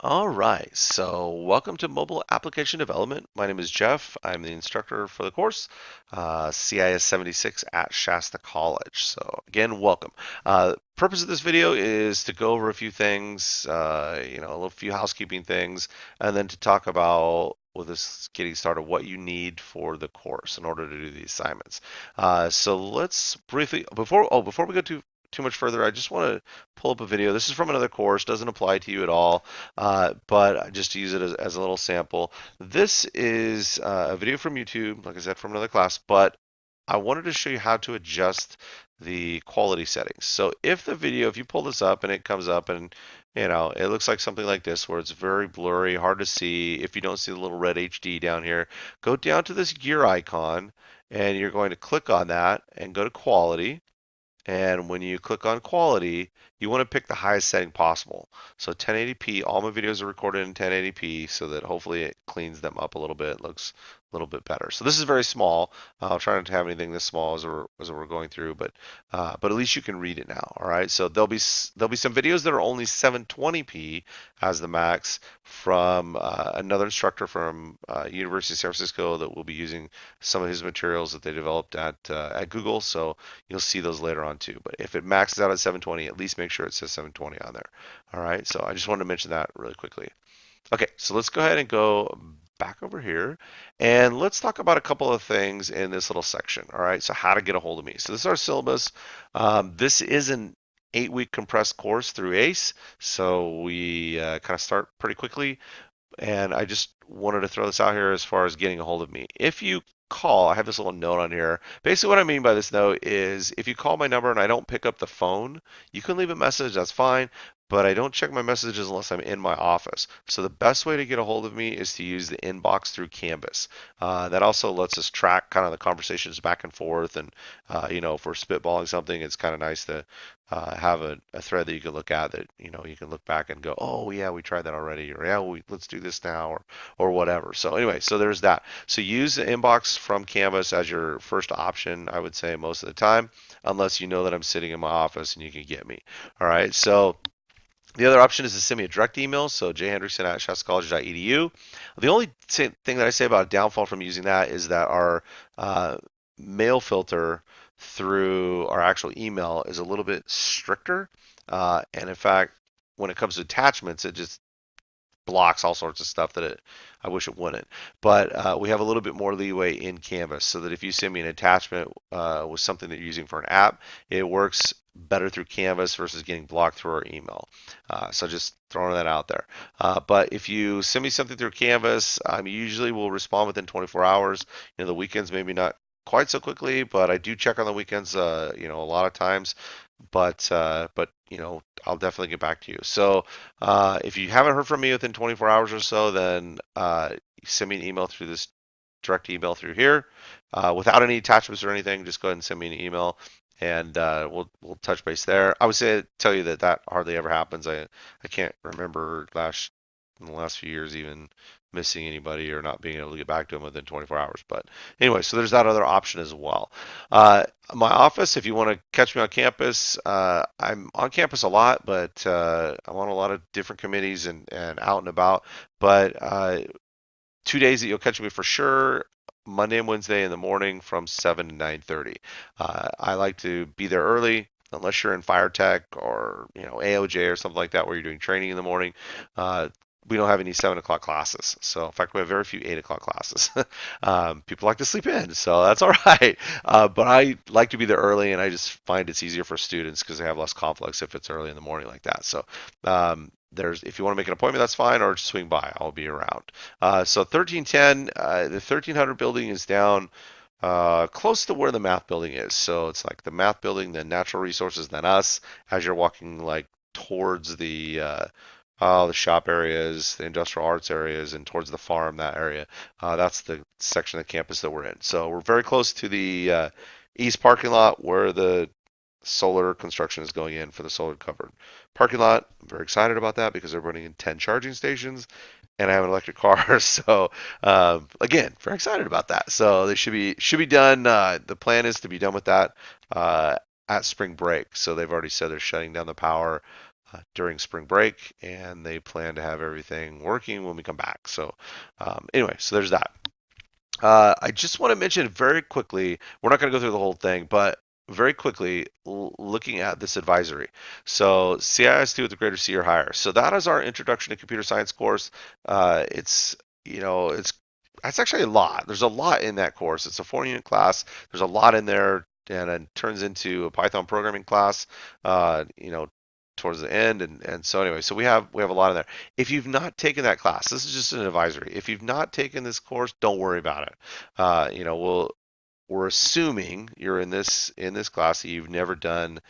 All right, so welcome to Mobile Application Development. My name is Jeff. I'm the instructor for the course, CIS 76 at Shasta College. So again, welcome. Purpose of this video is to go over a few things, a few housekeeping things, and then to talk about with this getting started what you need for the course in order to do the assignments. So let's briefly before we go too much further, I just want to pull up a video. This is from another course, doesn't apply to you at all, but just to use it as a little sample. This is a video from YouTube, like I said, from another class, but I wanted to show you how to adjust the quality settings. So if you pull this up and it comes up and it looks like something like this where it's very blurry, hard to see. If you don't see the little red HD down here, go down to this gear icon and you're going to click on that and go to quality. And when you click on quality, you want to pick the highest setting possible. So 1080p, all my videos are recorded in 1080p so that hopefully it cleans them up a little bit, looks a little bit better. So this is very small. I'll try not to have anything this small as we're going through, but at least you can read it now. All right. So there'll be some videos that are only 720p as the max from another instructor from University of San Francisco that will be using some of his materials that they developed at Google. So you'll see those later on too. But if it maxes out at 720, at least make sure it says 720 on there. All right. So I just wanted to mention that really quickly. Okay, so let's go ahead and go back over here and let's talk about a couple of things in this little section. All right, so how to get a hold of me. So this is our syllabus. This is an 8-week compressed course through ACE, so we kind of start pretty quickly. And I just wanted to throw this out here as far as getting a hold of me. If you call, I have this little note on here. Basically, what I mean by this note is if you call my number and I don't pick up the phone, you can leave a message, that's fine, but I don't check my messages unless I'm in my office. So the best way to get a hold of me is to use the inbox through Canvas. That also lets us track kind of the conversations back and forth, and if we're spitballing something, it's kind of nice to have a thread that you can look at that you can look back and go, oh yeah, we tried that already, or yeah, let's do this now, or whatever. So anyway, so there's that. So use the inbox from Canvas as your first option, I would say most of the time, unless you know that I'm sitting in my office and you can get me. All right, so the other option is to send me a direct email, so jhendrickson@shastacollege.edu. The only thing that I say about a downfall from using that is that our mail filter through our actual email is a little bit stricter. And in fact, when it comes to attachments, it just blocks all sorts of stuff I wish it wouldn't. But we have a little bit more leeway in Canvas so that if you send me an attachment with something that you're using for an app, it works better through Canvas versus getting blocked through our email. So just throwing that out there. But if you send me something through Canvas, I usually will respond within 24 hours. The weekends maybe not quite so quickly, but I do check on the weekends, a lot of times. But I'll definitely get back to you. So if you haven't heard from me within 24 hours or so, then send me an email through this direct email through here without any attachments or anything. Just go ahead and send me an email, and we'll touch base there. I would tell you that hardly ever happens. I can't remember in the last few years even missing anybody or not being able to get back to them within 24 hours. But anyway, so there's that other option as well. My office, if you want to catch me on campus, I'm on campus a lot, but I'm on a lot of different committees and out and about. But 2 days that you'll catch me for sure. Monday and Wednesday in the morning from 7 to 9:30. I like to be there early, unless you're in fire tech or AOJ or something like that where you're doing training in the morning. We don't have any 7 o'clock classes. So in fact, we have very few 8 o'clock classes. People like to sleep in, so that's all right. But I like to be there early, and I just find it's easier for students because they have less conflicts if it's early in the morning like that. So if you want to make an appointment, that's fine, or just swing by. I'll be around. So 1310, the 1300 building is down close to where the math building is. So it's like the math building, then natural resources, then us, as you're walking like towards the shop areas, the industrial arts areas, and towards the farm, that area. That's the section of the campus that we're in. So we're very close to the east parking lot where the solar construction is going in for the solar covered parking lot. I'm very excited about that because they're putting in 10 charging stations and I have an electric car. So again, very excited about that. So they should be done. The plan is to be done with that at spring break. So they've already said they're shutting down the power during spring break, and they plan to have everything working when we come back. So anyway, so there's that. I just want to mention very quickly, we're not going to go through the whole thing, but very quickly, looking at this advisory. So CIS2 with a grade of C or higher. So that is our introduction to computer science course. It's, it's actually a lot. There's a lot in that course. It's a 4-unit class. There's a lot in there, and it turns into a Python programming class. You know, towards the end, and so anyway, so we have a lot in there. If you've not taken that class, this is just an advisory. If you've not taken this course, don't worry about it. We're assuming you're in this class that you've never done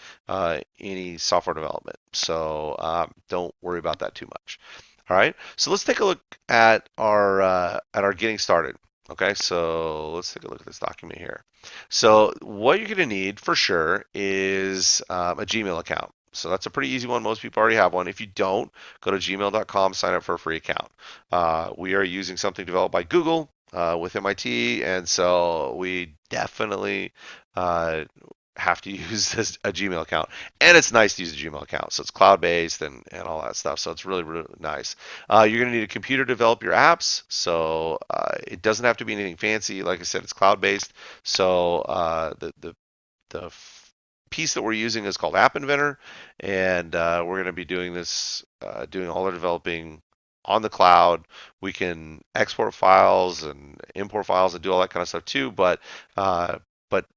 any software development, so don't worry about that too much. All right, so let's take a look at our getting started. Okay, so let's take a look at this document here. So what you're going to need for sure is a Gmail account. So that's a pretty easy one. Most people already have one. If you don't, go to gmail.com, sign up for a free account. We are using something developed by Google with MIT, and so we definitely have to use a Gmail account. And it's nice to use a Gmail account. So it's cloud-based and all that stuff. So it's really, really nice. You're going to need a computer to develop your apps. So it doesn't have to be anything fancy. Like I said, it's cloud-based. So the piece that we're using is called App Inventor, and we're going to be doing this, doing all our developing on the cloud. We can export files and import files and do all that kind of stuff too, but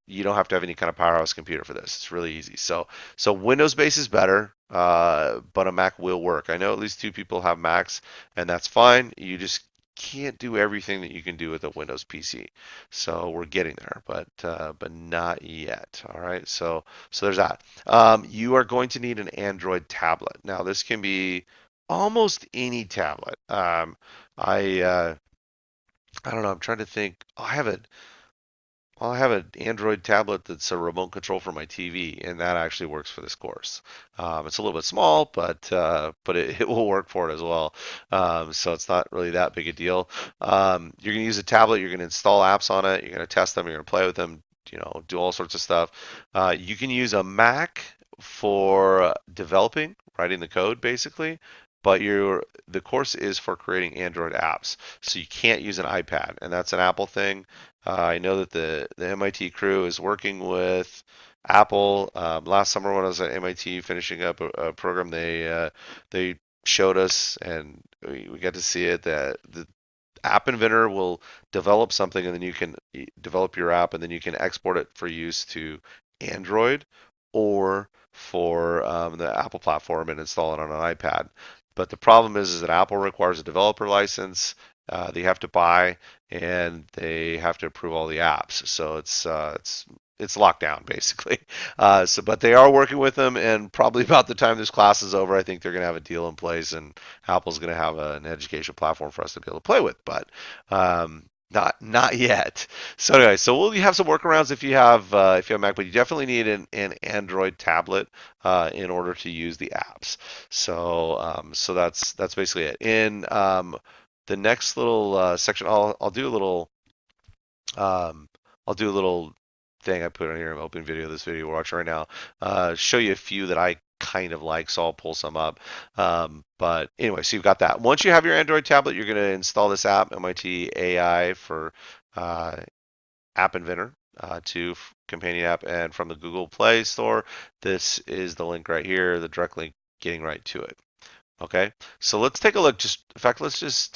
you don't have to have any kind of powerhouse computer for this. It's really easy. So Windows-based is better, but a Mac will work. I know at least 2 people have Macs, and that's fine. You just can't do everything that you can do with a Windows PC. So we're getting there, but not yet. All right. So there's that. You are going to need an Android tablet. Now this can be almost any tablet. I don't know. I'm trying to think. I have an Android tablet that's a remote control for my TV, and that actually works for this course. It's a little bit small, but it will work for it as well. So it's not really that big a deal. You're going to use a tablet. You're going to install apps on it. You're going to test them. You're going to play with them. Do all sorts of stuff. You can use a Mac for developing, writing the code, basically. But the course is for creating Android apps, so you can't use an iPad, and that's an Apple thing. I know that the MIT crew is working with Apple. Last summer when I was at MIT finishing up a program, they showed us, and we got to see it, that the App Inventor will develop something, and then you can develop your app, and then you can export it for use to Android or for the Apple platform and install it on an iPad. But the problem is that Apple requires a developer license. They have to buy, and they have to approve all the apps. So it's locked down basically. But they are working with them, and probably about the time this class is over, I think they're going to have a deal in place, and Apple's going to have an education platform for us to be able to play with. But not yet. So anyway, so we'll have some workarounds if you have Mac, but you definitely need an Android tablet in order to use the apps. So that's basically it. In the next little section, I'll do a little thing I put on here. I'm opening video. This video we're watching right now. Show you a few that I kind of like, so I'll pull some up. But anyway, so you've got that. Once you have your Android tablet, you're going to install this app, MIT AI for App Inventor, to companion app, and from the Google Play Store, this is the link right here, the direct link getting right to it. Okay, so let's take a look. In fact, this is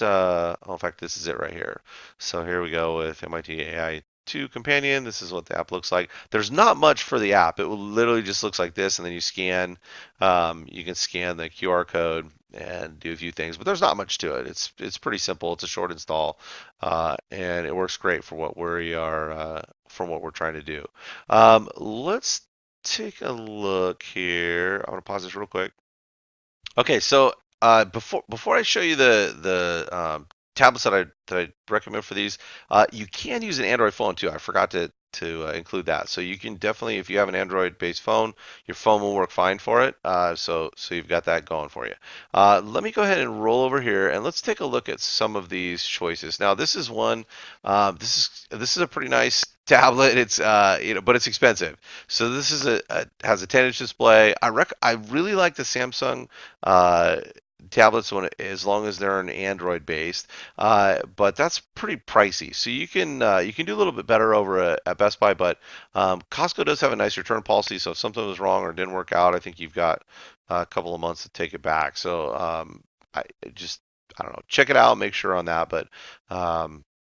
it right here. So here we go with MIT AI 2 companion. This is what the app looks like. There's not much for the app. It will literally just looks like this, and then you scan. You can scan the QR code and do a few things, but there's not much to it. It's pretty simple. It's a short install, and it works great for what we're trying to do. Let's take a look here. I want to pause this real quick. Okay, so before I show you the tablets that I recommend for these, you can use an Android phone too. I forgot to include that. So you can definitely, if you have an Android-based phone, your phone will work fine for it. So you've got that going for you. Let me go ahead and roll over here, and let's take a look at some of these choices. Now this is one. This is a pretty nice tablet. It's but it's expensive. So this is has a 10-inch display. I really like the Samsung uh, tablets when as long as they're an Android based. But that's pretty pricey. So you can do a little bit better over at Best Buy, but Costco does have a nice return policy. So if something was wrong or didn't work out, I think you've got a couple of months to take it back. So I just I don't know, check it out, make sure on that. But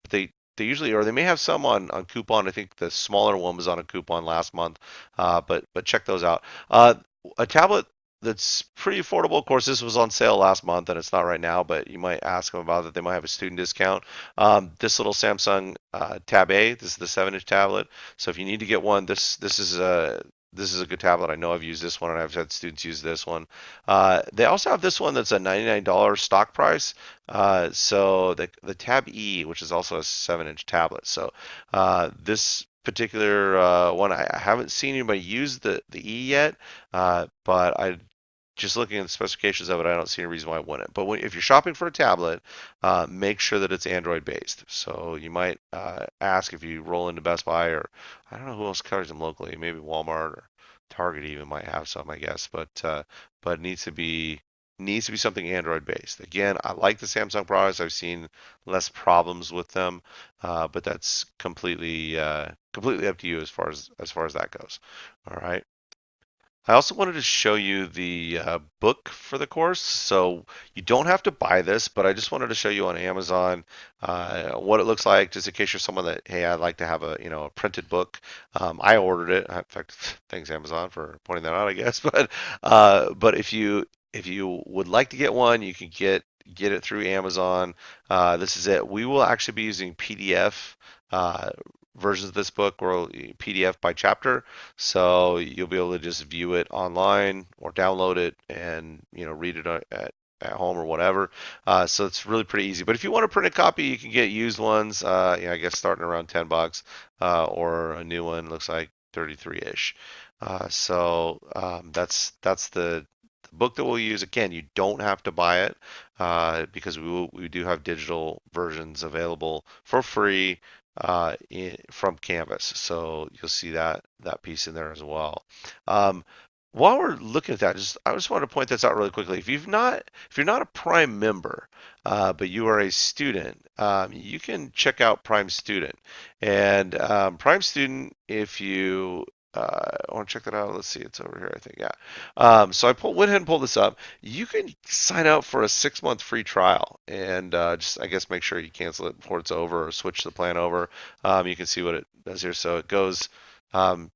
they usually, or they may have some on coupon. I think the smaller one was on a coupon last month, but check those out. A tablet that's pretty affordable. Of course, this was on sale last month, and it's not right now. But you might ask them about it. They might have a student discount. This little Samsung Tab A. This is the 7-inch tablet. So if you need to get one, this is a good tablet. I know I've used this one, and I've had students use this one. They also have this one that's a $99 stock price. So the Tab E, which is also a 7-inch tablet. So this particular one, I haven't seen anybody use the E yet, but I just looking at the specifications of it, I don't see any reason why I wouldn't. But if you're shopping for a tablet, make sure that it's Android based. So you might ask if you roll into Best Buy, or I don't know who else carries them locally. Maybe Walmart or Target even might have some, I guess. But it needs to be something Android based. Again, I like the Samsung products. I've seen less problems with them, but that's completely up to you as far as that goes. All right. I also wanted to show you the book for the course. So you don't have to buy this, but I just wanted to show you on Amazon what it looks like, just in case you're someone that, hey, I'd like to have a printed book. I ordered it. In fact, thanks Amazon for pointing that out, I guess. But if you would like to get one, you can get it through Amazon. This is it. We will actually be using PDF. Uh, Versions of this book or PDF by chapter, so you'll be able to just view it online or download it and read it at home or whatever. So it's really pretty easy. But if you want a printed copy, you can get used ones. I guess starting around $10, or a new one looks like 33-ish. That's the book that we'll use. Again, you don't have to buy it because we do have digital versions available for free from Canvas. So you'll see that piece in there as well. Um, while we're looking at that, I just want to point this out really quickly. If you're not a Prime member, but you are a student, you can check out Prime Student. And Prime Student, if you I want to check that out. Let's see, it's over here, I think. Yeah. So went ahead and pulled this up. You can sign up for a 6-month free trial, and just I guess make sure you cancel it before it's over or switch the plan over. You can see what it does here. So it goes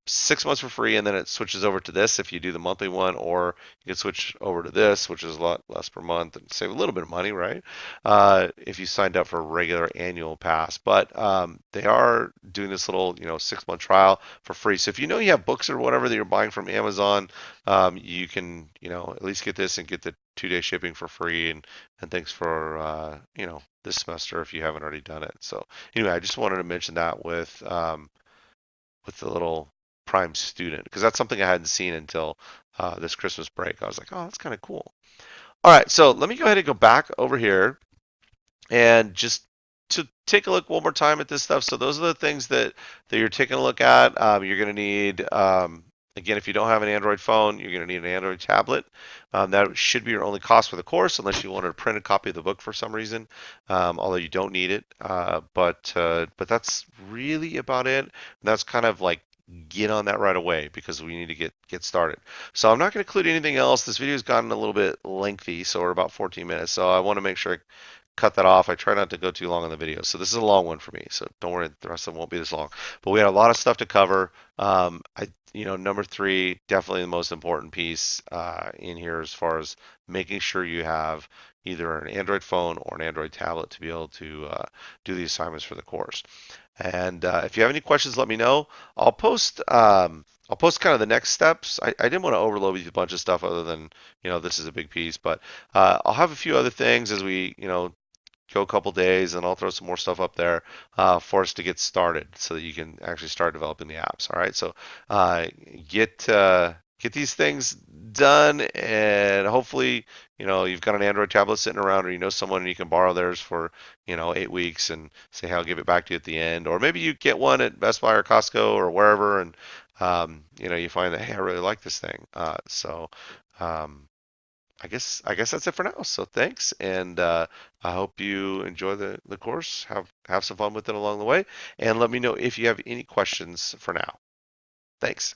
6 months for free, and then it switches over to this if you do the monthly one, or you can switch over to this, which is a lot less per month and save a little bit of money, right? If you signed up for a regular annual pass. But they are doing this little 6-month trial for free. So if you have books or whatever that you're buying from Amazon, you can at least get this and get the 2-day shipping for free. And thanks for this semester if you haven't already done it. So anyway, I just wanted to mention that with the little Prime Student, because that's something I hadn't seen until this Christmas break. I was like, oh, that's kind of cool. All right, so let me go ahead and go back over here and just to take a look one more time at this stuff. So those are the things that you're taking a look at. You're going to need, again, if you don't have an Android phone, you're going to need an Android tablet. That should be your only cost for the course, unless you wanted to print a copy of the book for some reason, although you don't need it. But that's really about it. And that's kind of like get on that right away because we need to get started. So I'm not going to include anything else. This video has gotten a little bit lengthy, so we're about 14 minutes. So I want to make sure I cut that off. I try not to go too long on the video. So this is a long one for me. So don't worry, the rest of them won't be this long. But we had a lot of stuff to cover. Number 3, definitely the most important piece in here as far as making sure you have either an Android phone or an Android tablet to be able to do the assignments for the course. And if you have any questions, let me know. I'll post kind of the next steps. I didn't want to overload with you a bunch of stuff other than this is a big piece, but I'll have a few other things as we go a couple days, and I'll throw some more stuff up there for us to get started so that you can actually start developing the apps. All right, so get get these things done, and hopefully, you've got an Android tablet sitting around, or you know someone and you can borrow theirs for, 8 weeks and say, hey, I'll give it back to you at the end. Or maybe you get one at Best Buy or Costco or wherever, and you find that, hey, I really like this thing. Um, I guess that's it for now. So thanks, and I hope you enjoy the course. Have some fun with it along the way, and let me know if you have any questions for now. Thanks.